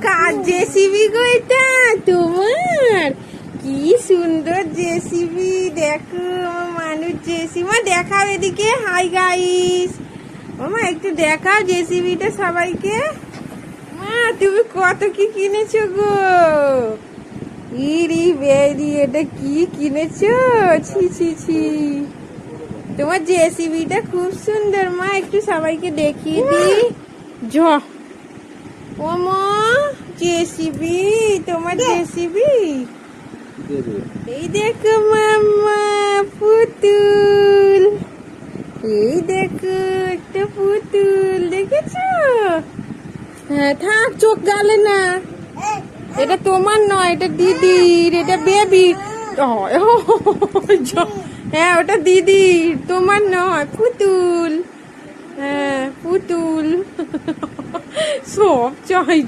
কার JCB গো এটা তোমার? কি সুন্দর জেসিবি, দেখো আমার মানুষ জেসিবি। মা দেখাও এদিকে, হাই গাইস। মামা একটু দেখাও জেসিবিটা সবাইকে। মা তুমি কত কি কিনেছো গো? ইরি বেরি, এটা কি কিনেছো? ছি ছি ছি, তোমার জেসিবিটা খুব সুন্দর। মা একটু সবাইকে দেখিয়ে দি। জ ও মা, জেসিবি, তোমার জেসিবি। এই দেখো মাম্মা, পুতুল। এই দেখো একটা পুতুল, দেখেছো? হ্যাঁ থাক, চোখ গালে না। এটা তোমার নয়, এটা দিদির, এটা বেবি। হ্যাঁ ওটা দিদির, তোমার নয়। পুতুল, হ্যাঁ পুতুল। সব চাই।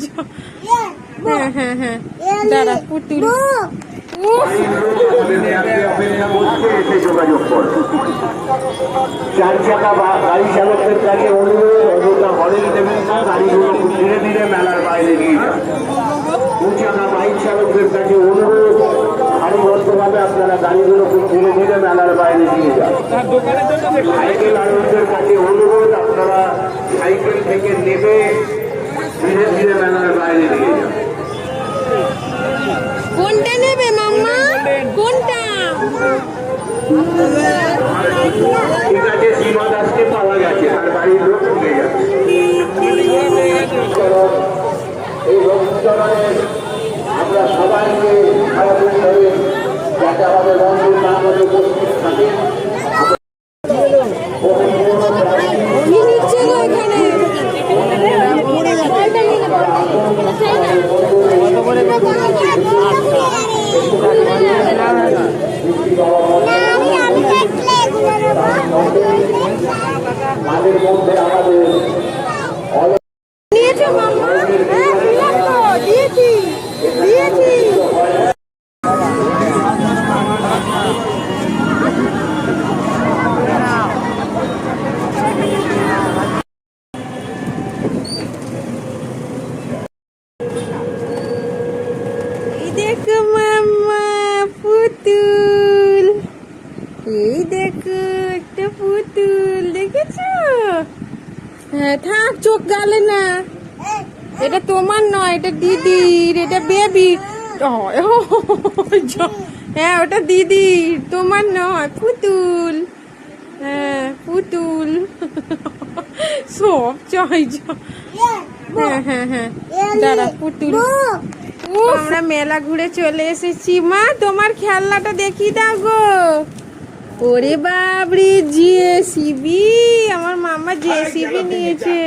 হ্যাঁ হ্যাঁ হ্যাঁ, দাঁড়া পুতুল। চার চাকা বা গাড়ি চালকদের কাছে অনুরোধ, অযথা হরেন দেবেন না, গাড়িগুলো ধীরে ধীরে মেলার বাইরে নিয়ে যান। দু চাকা বাইক চালকদের কাছে অনুরোধ, সারিবদ্ধভাবে আপনারা গাড়িগুলো খুব ধীরে ধীরে মেলার বাইরে নিয়ে যান। সাইকেল আরোহীদের কাছে অনুরোধ, আপনারা সাইকেল থেকে নেমে ধীরে ধীরে মেলার বাইরে নিয়ে যান। কোনটা নেবে মাম্মা, কোনটা? ঠিক আছে, সীমা দাসকে পাওয়া গেছে, তার বাড়ির লোক ঢুকে গেছে। এই রবীন্দ্রনাথে আমরা সবাইকে আয়োজন করে যাতে আমাদের বন্ধুর না আমাদের উপস্থিত থাকে। মাঝের মধ্যে আমাদের দিয়েছো মাম্মা? হ্যাঁ দিয়েছি, দিয়েছি। এই দেখো মাম্মা, পুতুল। এই দেখো একটা পুতুল, দেখেছো? হ্যাঁ থাক, চোখ গালে না। এটা তোমার নয়, এটা দিদির, এটা বেবি। হ্যাঁ ওটা দিদির, তোমার নয়। পুতুল, হ্যাঁ পুতুল। সব চাই। হ্যাঁ হ্যাঁ হ্যাঁ, দাঁড়া পুতুল। আমরা মেলা ঘুরে চলে এসেছি। মা তোমার খেলনাটা দেখিয়ে দাও গো। ওরে বাবরে, জেসিবি, আমার মামা জেসিবি নিয়েছে।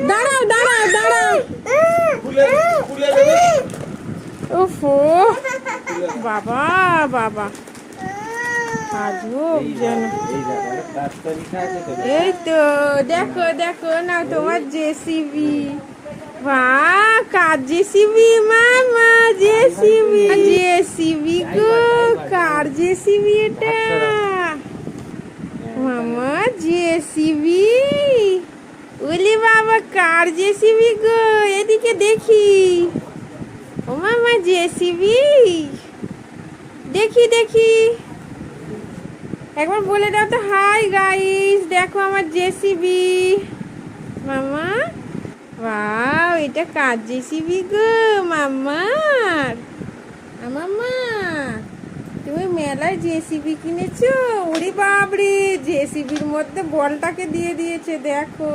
দাঁড়াও দাঁড়াও দাঁড়াও। ওফো, বাবা বাবা, আজব যেন। এই তো দেখো দেখো না তোমার জেসিবি। বাহ, কার জেসিবি মামা? জেসিবি, জেসিবি গো, কার জেসিবি এটা? মামা জেসিবি। ওলি বাবা, কার জেসিবি গো? এদিকে দেখি। ও মামা জেসিবি, দেখি দেখি। একবার বলে দাও তো, হাই গাইস, দেখো আমার জেসিবি। মামা, ওয়াও, এটা কার জেসিবি গো মাম্মার? মাম্মা তুমি মেলায় জেসিবি কিনেছো? ওরে বাবরে, জেসিবির মধ্যে বলটাকে দিয়ে দিয়েছে, দেখো।